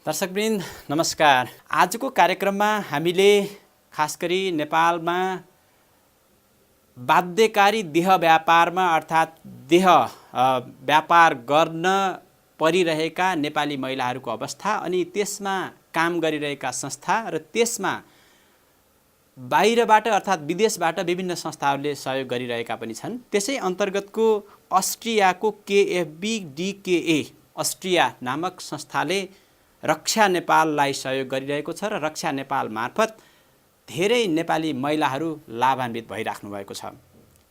दर्शकवृन्द नमस्कार। आजको कार्यक्रममा हामीले खास गरी नेपालमा बाध्यकारी देह व्यापारमा अर्थात् देह व्यापार गर्न परिरहेका नेपाली महिलाहरूको अवस्था अनि त्यसमा काम गरिरहेका संस्था र त्यसमा बाहिरबाट अर्थात् विदेशबाट विभिन्न संस्थाहरूले सहयोग गरिरहेका पनि छन्। त्यसै अन्तर्गतको अस्ट्रियाको KFB-DKA अस्ट्रिया नामक संस्थाले रक्षा नेपाललाई सहयोग गरिरहेको छ र रक्षा नेपाल मार्फत धेरै नेपाली महिलाहरू लाभान्वित भइराख्नु भएको छ।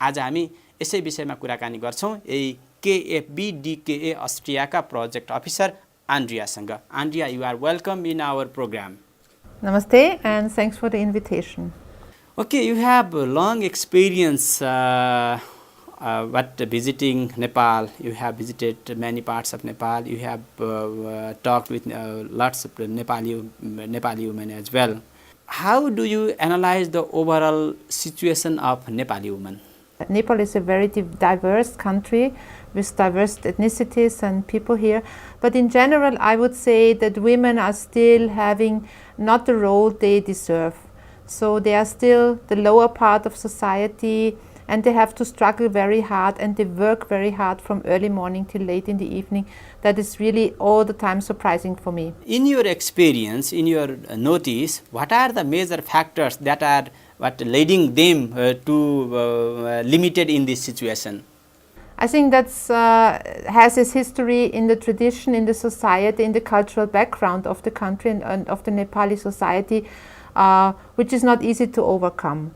आज हामी यसै विषयमा कुराकानी गर्छौं यही KFB-DKA अस्ट्रियाका प्रोजेक्ट अफिसर आन्ड्रियासँग। Andrea, you are welcome in our program. Namaste and thanks for the invitation. Okay, you have long experience visiting Nepal. You have visited many parts of Nepal. You have talked with lots of Nepali women as well. How do you analyze the overall situation of Nepali women? Nepal is a very diverse country with diverse ethnicities and people here. But in general, I would say that women are still having not the role they deserve. So they are still the lower part of society, and they have to struggle very hard, and they work very hard from early morning till late in the evening. That is really all the time surprising for me. In your experience, in your notice, what are the major factors that are leading them to limited in this situation? I think that's has its history in the tradition, in the society, in the cultural background of the country and of the Nepali society, which is not easy to overcome.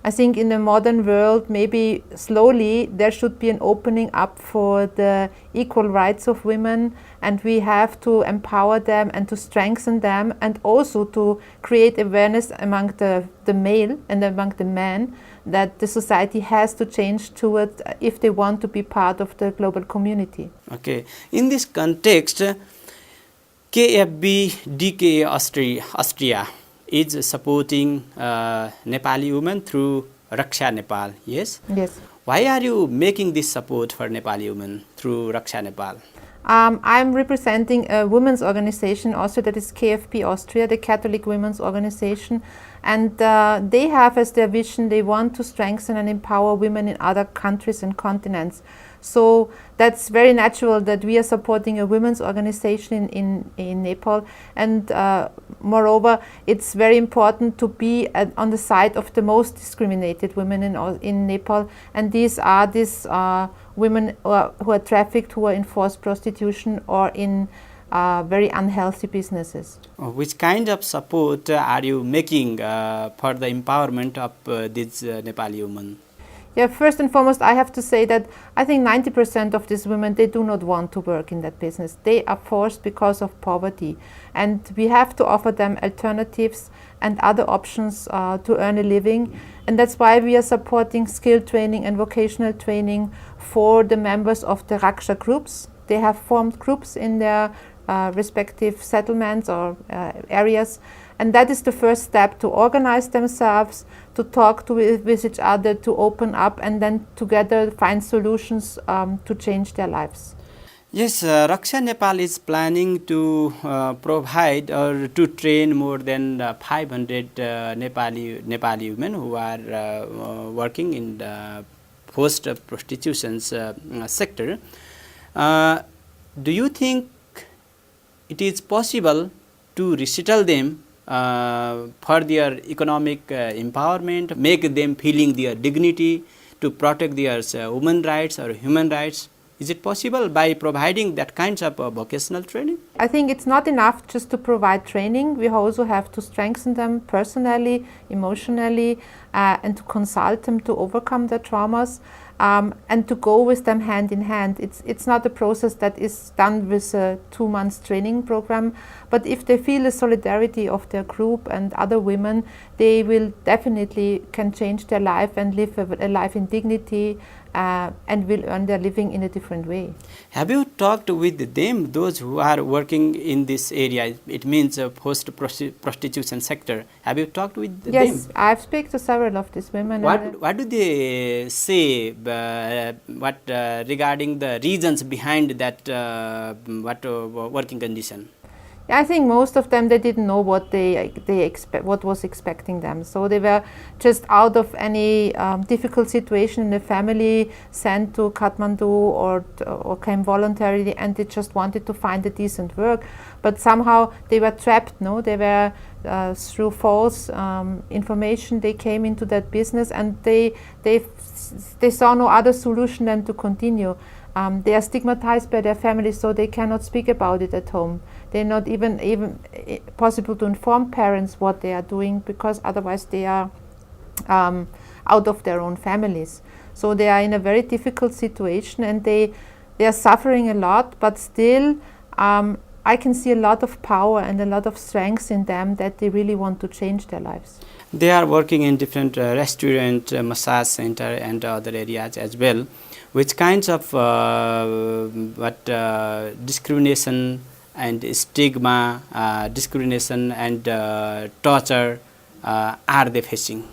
I think in the modern world, maybe slowly there should be an opening up for the equal rights of women, and we have to empower them and to strengthen them, and also to create awareness among the male and among the men that the society has to change towards if they want to be part of the global community. Okay. In this context, KFB-DKA Austria is supporting Nepali women through Raksha Nepal, yes? Yes. Why are you making this support for Nepali women through Raksha Nepal? I'm representing a women's organization also, that is KFB Austria, the Catholic Women's Organization, and they have as their vision, they want to strengthen and empower women in other countries and continents. So that's very natural that we are supporting a women's organization in Nepal, and moreover, it's very important to be on the side of the most discriminated women in Nepal, and these women who are trafficked, who are in forced prostitution or in very unhealthy businesses. Which kind of support are you making for the empowerment of these Nepali women? Yeah, first and foremost, I have to say that I think 90% of these women, they do not want to work in that business. They are forced because of poverty. And we have to offer them alternatives and other options to earn a living. And that's why we are supporting skill training and vocational training for the members of the Raksha groups. They have formed groups in their respective settlements or areas. And that is the first step, to organize themselves, to talk with each other, to open up, and then together find solutions to change their lives. Yes, Raksha Nepal is planning to provide or to train more than 500 Nepali women who are working in the forced prostitution sector. Do you think it is possible to resettle them for their economic empowerment, make them feeling their dignity, to protect their women rights or human rights? Is it possible by providing that kinds of vocational training? I think it's not enough just to provide training. We also have to strengthen them personally, emotionally, and to consult them to overcome their traumas, and to go with them hand in hand. It's not a process that is done with a 2 months training program, but if they feel the solidarity of their group and other women, they will definitely can change their life and live a life in dignity, and will earn their living in a different way. Have you talked with them, those who are working in this area? It means forced prostitution sector. Have you talked with them? Yes, I've spoken to several of these women. What do they say regarding the reasons behind that working condition? I think most of them, they didn't know what what was expecting them. So they were just out of any difficult situation in the family, sent to Kathmandu or came voluntarily, and they just wanted to find a decent work. But somehow they were trapped. No, they were through false information. They came into that business, and they saw no other solution than to continue. They are stigmatized by their families, so they cannot speak about it at home. They're not even possible to inform parents what they are doing, because otherwise they are out of their own families. So they are in a very difficult situation, and they are suffering a lot, but still I can see a lot of power and a lot of strength in them, that they really want to change their lives. They are working in different restaurant, massage center and other areas as well. Which kinds of discrimination and stigma, discrimination and torture are they facing?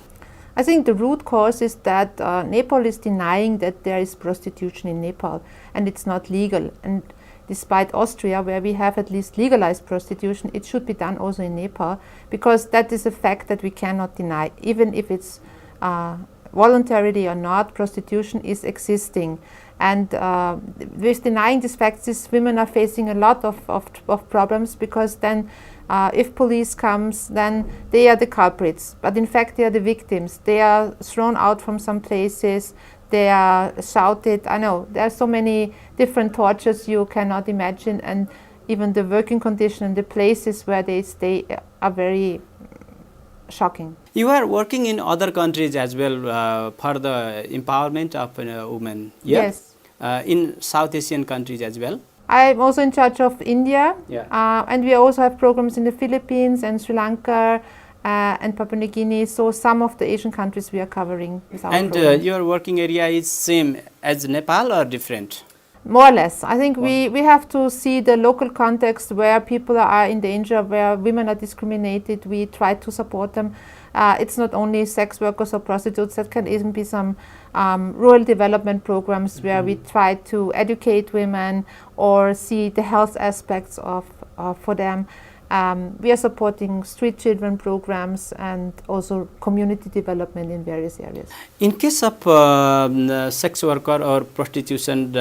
I think the root cause is that Nepal is denying that there is prostitution in Nepal, and it's not legal. And despite Austria, where we have at least legalized prostitution, it should be done also in Nepal, because that is a fact that we cannot deny. Even if it's voluntarily or not, prostitution is existing. And with denying these facts, these women are facing a lot of problems, because then if police comes, then they are the culprits. But in fact, they are the victims. They are thrown out from some places. They are shouted. I know, there are so many different tortures you cannot imagine. And even the working condition and the places where they stay are very shocking. You are working in other countries as well for the empowerment of women. Yeah? Yes. In South Asian countries as well. I'm also in charge of India, Yeah. And we also have programs in the Philippines and Sri Lanka and Papua New Guinea. So some of the Asian countries we are covering with our And programs. your working area is same as Nepal or different? More or less. I think we have to see the local context where people are in danger, where women are discriminated. We try to support them. It's not only sex workers or prostitutes. That can even be some rural development programs where we try to educate women or see the health aspects for them. We are supporting street children programs and also community development in various areas. In case of sex worker or prostitution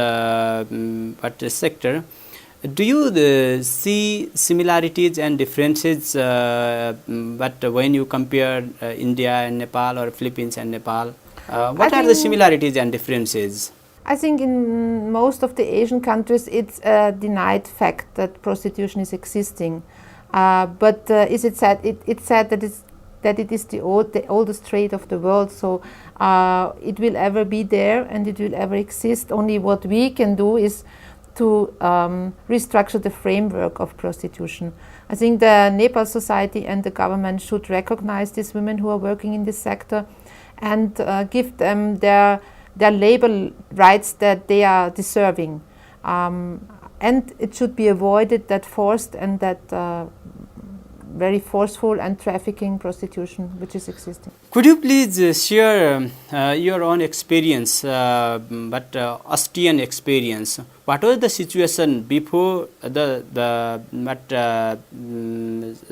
sector, do you see similarities and differences but when you compare India and Nepal or Philippines and Nepal? What are the similarities and differences? I think in most of the Asian countries it's a denied fact that prostitution is existing. But is it said? It's said that it is the oldest trade of the world. So it will ever be there and it will ever exist. Only what we can do is to restructure the framework of prostitution. I think the Nepal society and the government should recognize these women who are working in this sector and give them their labor rights that they are deserving. And it should be avoided that forced and that very forceful and trafficking prostitution which is existing. Could you please share your own experience, Austrian experience? What was the situation before the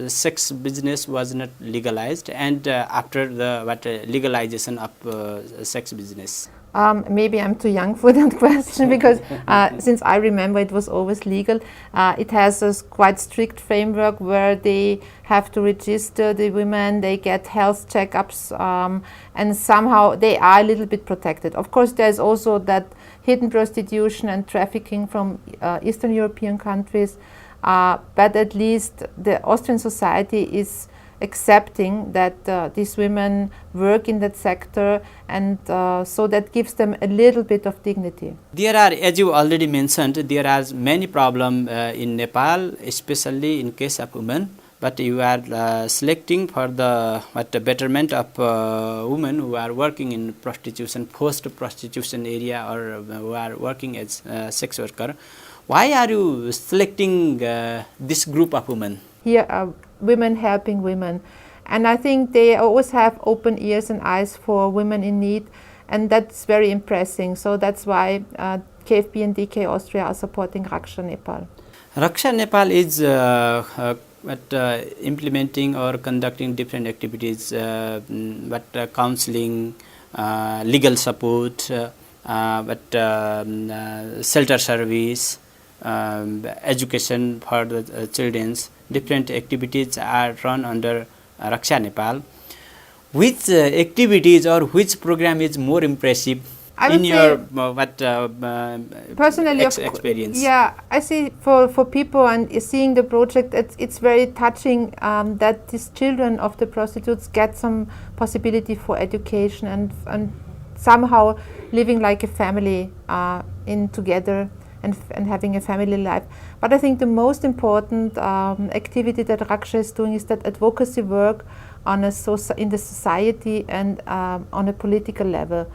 sex business was not legalized, and after the legalization of sex business? Maybe I'm too young for that question because since I remember it was always legal. It has a quite strict framework where they have to register the women, they get health checkups, and somehow they are a little bit protected. Of course, there's also that hidden prostitution and trafficking from Eastern European countries, but at least the Austrian society is accepting that these women work in that sector, and so that gives them a little bit of dignity. There are, as you already mentioned, there are many problems in Nepal, especially in case of women. But you are selecting for the betterment of women who are working in prostitution, post-prostitution area, or who are working as sex worker. Why are you selecting this group of women? Here are women helping women, and I think they always have open ears and eyes for women in need, and that's very impressive. So that's why KFB and DK Austria are supporting Raksha Nepal. Raksha Nepal is implementing or conducting different activities, counseling, legal support, shelter service, education for the children's. Different activities are run under Raksha Nepal. Which activities or which program is more impressive I in would your personally, experience? Yeah, I see for people and seeing the project, it's very touching that these children of the prostitutes get some possibility for education and somehow living like a family in together and having a family life. But I think the most important activity that Raksha is doing is that advocacy work on in the society and on a political level.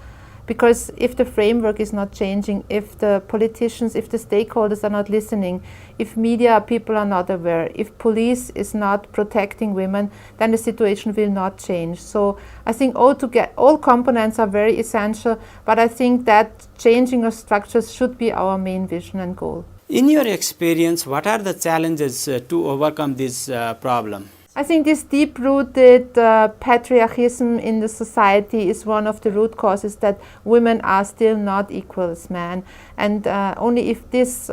Because if the framework is not changing, if the politicians, if the stakeholders are not listening, if media people are not aware, if police is not protecting women, then the situation will not change. So I think all components are very essential, but I think that changing of structures should be our main vision and goal. In your experience, what are the challenges to overcome this problem? I think this deep-rooted patriarchism in the society is one of the root causes that women are still not equal as men, and only if this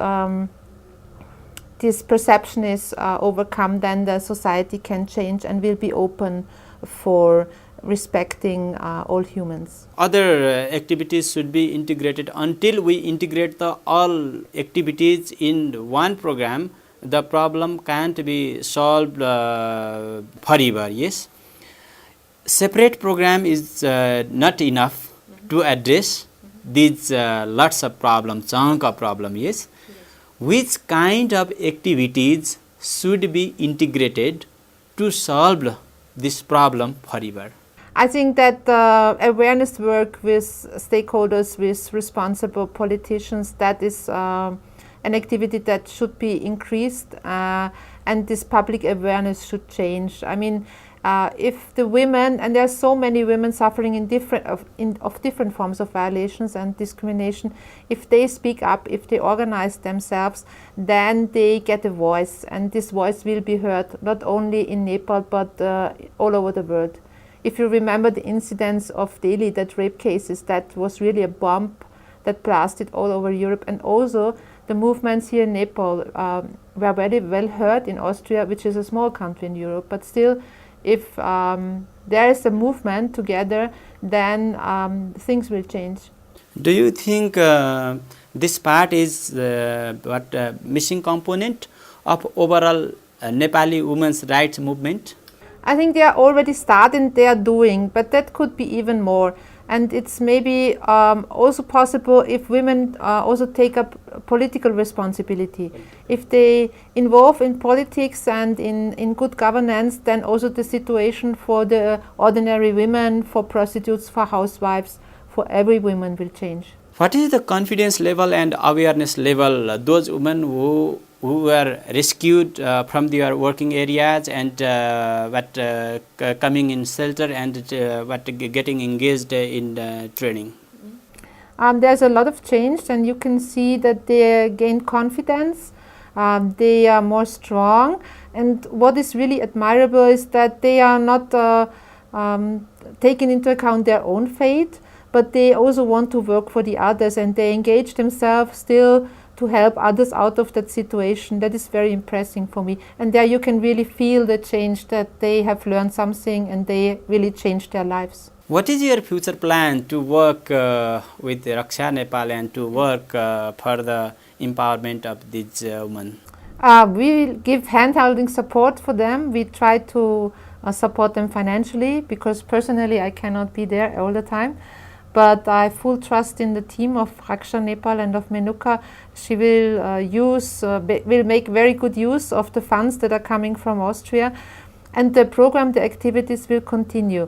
perception is overcome, then the society can change and will be open for respecting all humans. Other activities should be integrated. Until we integrate all activities in one program, the problem can't be solved forever. Yes, separate program is not enough to address these lots of problems, chunk of problem. Yes, which kind of activities should be integrated to solve this problem forever? I think that awareness work with stakeholders, with responsible politicians, that is an activity that should be increased, and this public awareness should change. I mean, if the women, and there are so many women suffering in different forms of violations and discrimination, if they speak up, if they organize themselves, then they get a voice, and this voice will be heard not only in Nepal but all over the world. If you remember the incidents of Delhi, that rape cases, that was really a bomb that blasted all over Europe, and also the movements here in Nepal were very well heard in Austria, which is a small country in Europe. But still, if there is a movement together, then things will change. Do you think this part is missing component of overall Nepali women's rights movement? I think they are already starting, they are doing, but that could be even more. And it's maybe also possible if women also take up political responsibility. If they involve in politics and in good governance, then also the situation for the ordinary women, for prostitutes, for housewives, for every woman will change. What is the confidence level and awareness level those women who were rescued from their working areas and coming in shelter and getting engaged in training? There's a lot of change, and you can see that they gain confidence, they are more strong, and what is really admirable is that they are not taking into account their own fate, but they also want to work for the others, and they engage themselves still to help others out of that situation. That is very impressive for me. And there you can really feel the change, that they have learned something and they really changed their lives. What is your future plan to work with Raksha Nepal and to work for the empowerment of these women? We will give hand-holding support for them. We try to support them financially, because personally I cannot be there all the time. But I have full trust in the team of Raksha Nepal and of Menuka. She will will make very good use of the funds that are coming from Austria, and the program, the activities will continue.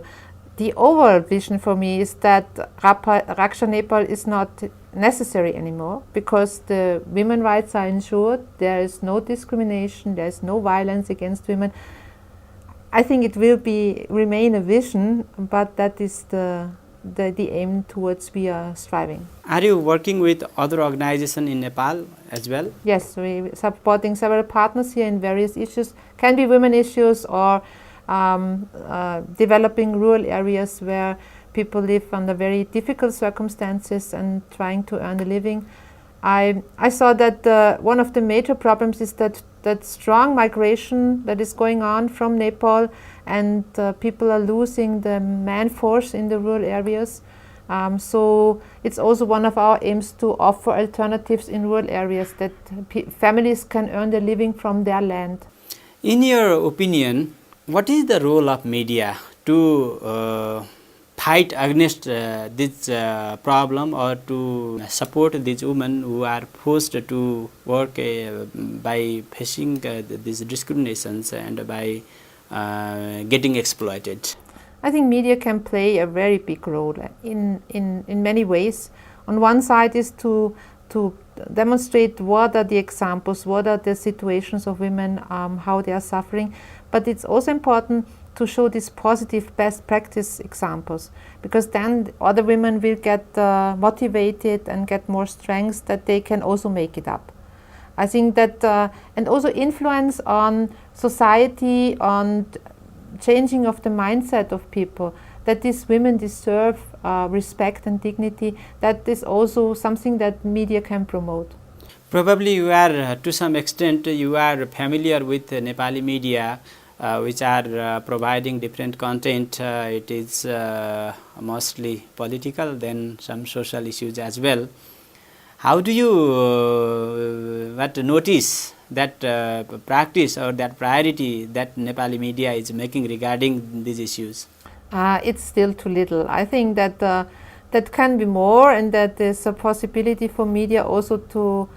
The overall vision for me is that Raksha Nepal is not necessary anymore, because the women's rights are ensured. There is no discrimination, there is no violence against women. I think it will remain a vision, but that is the the aim towards we are striving. Are you working with other organizations in Nepal as well? Yes, we supporting several partners here in various issues. Can be women issues or developing rural areas where people live under very difficult circumstances and trying to earn a living. I saw that one of the major problems is that strong migration that is going on from Nepal, and people are losing the man force in the rural areas. So it's also one of our aims to offer alternatives in rural areas that families can earn their living from their land. In your opinion, what is the role of media to fight against this problem, or to support these women who are forced to work by facing these discriminations and by getting exploited? I think media can play a very big role in many ways. On one side is to demonstrate what are the examples, what are the situations of women, how they are suffering. But it's also important to show these positive best practice examples, because then other women will get motivated and get more strength that they can also make it up. I think that, and also influence on society, on changing of the mindset of people, that these women deserve respect and dignity. That is also something that media can promote. Probably you are, to some extent, you are familiar with Nepali media, which are providing different content. It is mostly political, then some social issues as well. How do you notice that practice or that priority that Nepali media is making regarding these issues? It's still too little. I think that that can be more, and that there's a possibility for media also to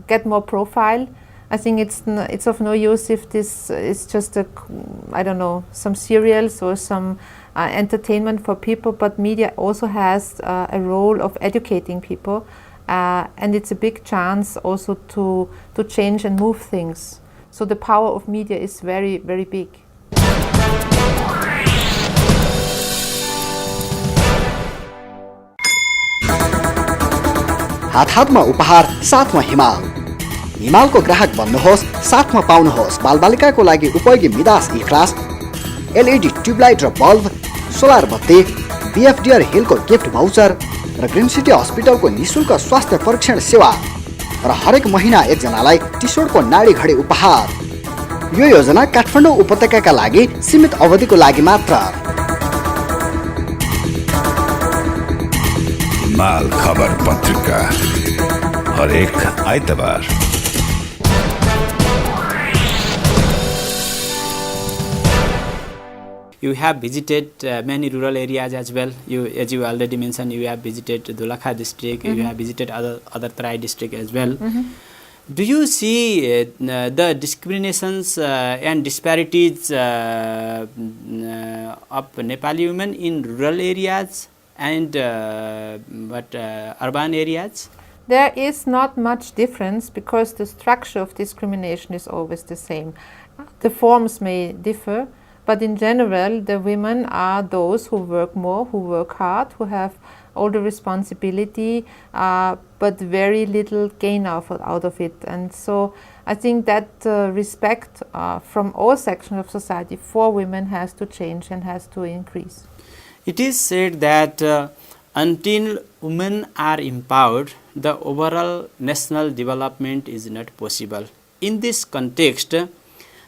get more profile. I think it's of no use if this is just some serials or some entertainment for people, but media also has a role of educating people, and it's a big chance also to change and move things. So the power of media is very, very big. हातमा उपहार, साथमा हिमाल। हिमालको ग्राहक बन्नुहोस्, साथमा पाउनुहोस् बालबालिकाको लागि उपयोगी Midas e-class, LED tube light र bulb, solar बत्ती, बीएफडीआर हिलको gift voucher र green city हस्पिटलको निशुल्क स्वास्थ्य परीक्षण सेवा र हरेक महिना एकजनालाई टिसोडको नाडी घडी उपहार। यो योजना काठमाडौँ उपत्यकाका लागि सीमित अवधिको लागि मात्र। हिमाल खबर पत्रिका हरेक आइतबार। You have visited many rural areas as well. As you already mentioned, you have visited Dolakha district. You have visited other Tarai district as well. Do you see the discriminations and disparities of Nepali women in rural areas and urban areas? There is not much difference, because the structure of discrimination is always the same. The forms may differ, but in general the women are those who work more, who work hard, who have all the responsibility, but very little gain out of it. And so I think that respect from all sections of society for women has to change and has to increase. It is said that until women are empowered, the overall national development is not possible. In this context,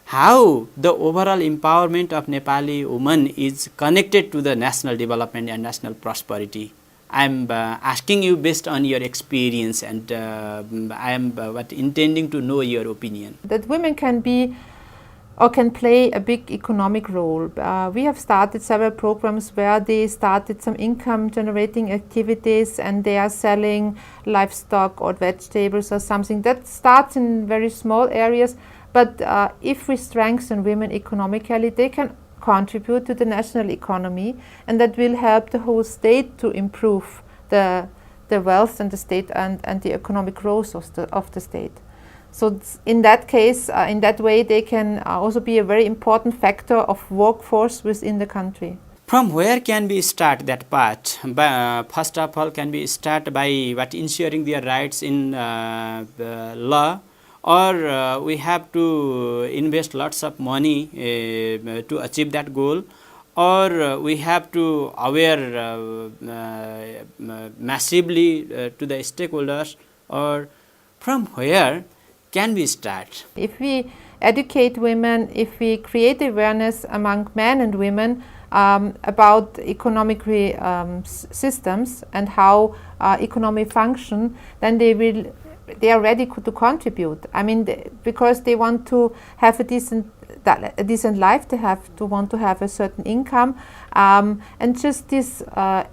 how the overall empowerment of Nepali women is connected to the national development and national prosperity? I am asking you based on your experience, and I am intending to know your opinion. That women can be or can play a big economic role. We have started several programs where they started some income generating activities, and they are selling livestock or vegetables or something. That starts in very small areas, but if we strengthen women economically, they can contribute to the national economy, and that will help the whole state to improve the wealth and the state and the economic growth of the state. So in that case, in that way, they can also be a very important factor of workforce within the country. From where can we start that part? First of all, can we start by ensuring their rights in the law, or we have to invest lots of money to achieve that goal, or we have to aware massively to the stakeholders, or from where can we start? If we educate women, if we create awareness among men and women about economic systems and how economy function, then they are ready to contribute. I mean, because they want to have a decent life, they want to have a certain income, and just this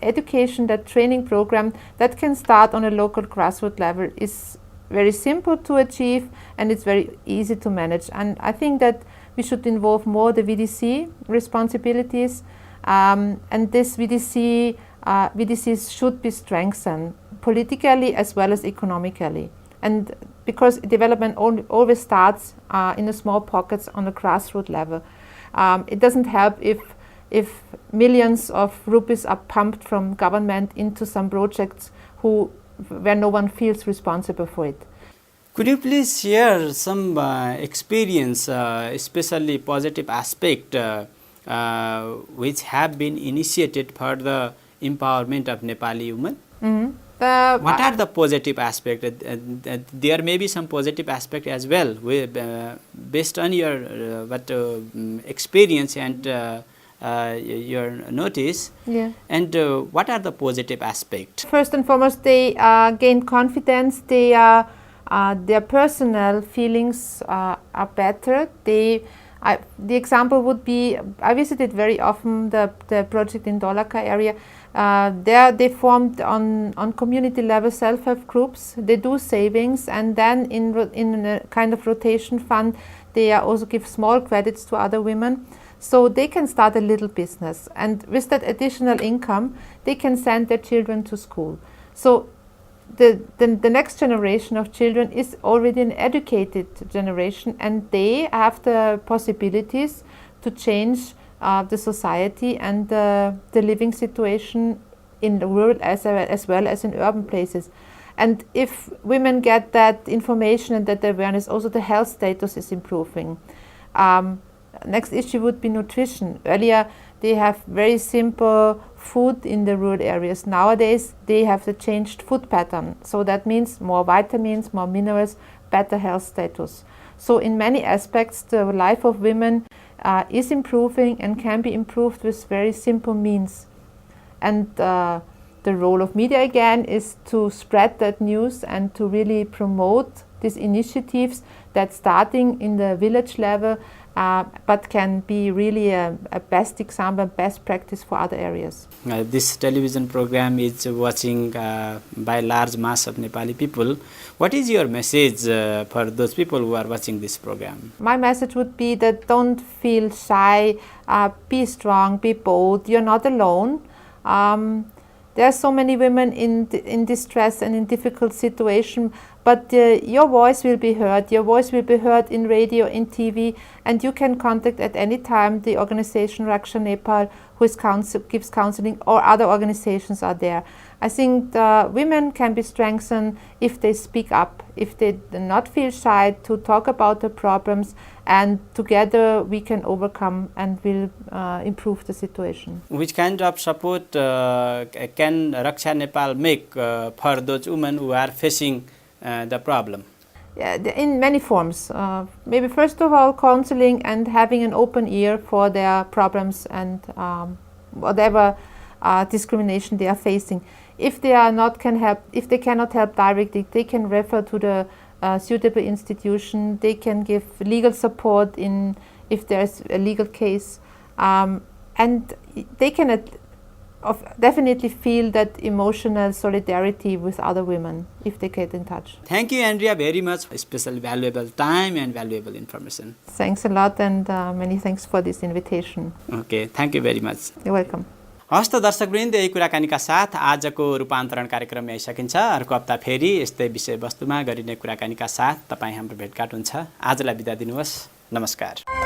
education, that training program that can start on a local grassroots level is very simple to achieve, and it's very easy to manage. And I think that we should involve more the VDC responsibilities, and this VDCs should be strengthened politically as well as economically. And because development always starts in the small pockets on the grassroots level. It doesn't help if millions of rupees are pumped from government into some projects where no one feels responsible for it. Could you please share some experience, especially positive aspect, which have been initiated for the empowerment of Nepali women? Mm-hmm. What are the positive aspects? There may be some positive aspect as well, based on your experience and your notice. Yeah. And what are the positive aspects? First and foremost, they gain confidence. Their personal feelings are better. The example would be, I visited very often the project in Dolaka area. There they formed on community level self-help groups. They do savings, and then in a kind of rotation fund, they also give small credits to other women. So they can start a little business, and with that additional income, they can send their children to school. So the next generation of children is already an educated generation, and they have the possibilities to change the society and the living situation in the rural as well as in urban places. And if women get that information and that awareness, also the health status is improving. Next issue would be nutrition. Earlier, they have very simple food in the rural areas. Nowadays, they have the changed food pattern. So that means more vitamins, more minerals, better health status. So in many aspects, the life of women is improving and can be improved with very simple means. And the role of media again is to spread that news and to really promote these initiatives that starting in the village level but can be really a best example, best practice for other areas. This television program is watching by large mass of Nepali people. What is your message for those people who are watching this program? My message would be that don't feel shy, be strong, be bold. You're not alone. There are so many women in distress and in difficult situation, but your voice will be heard. Your voice will be heard in radio, in TV, and you can contact at any time the organization Raksha Nepal, who gives counseling, or other organizations are there. I think the women can be strengthened if they speak up, if they do not feel shy to talk about the problems, and together we can overcome and will improve the situation. Which kind of support can Raksha Nepal make for those women who are facing the problem? Yeah, in many forms. Maybe first of all, counseling and having an open ear for their problems and whatever discrimination they are facing. If they cannot help directly, they can refer to the suitable institution. They can give legal support if there's a legal case, and they can definitely feel that emotional solidarity with other women if they get in touch. Thank you, Andrea, very much, especially valuable time and valuable information. Thanks a lot, and many thanks for this invitation. Okay, thank you very much. You're welcome. हस् त दर्शकवृन्द, यही कुराकानीका साथ आजको रूपान्तरण कार्यक्रम यही सकिन्छ। अर्को हप्ता फेरि यस्तै विषयवस्तुमा गरिने कुराकानीका साथ तपाईँ हाम्रो भेटघाट हुन्छ। आजलाई बिदा दिनुहोस्। नमस्कार।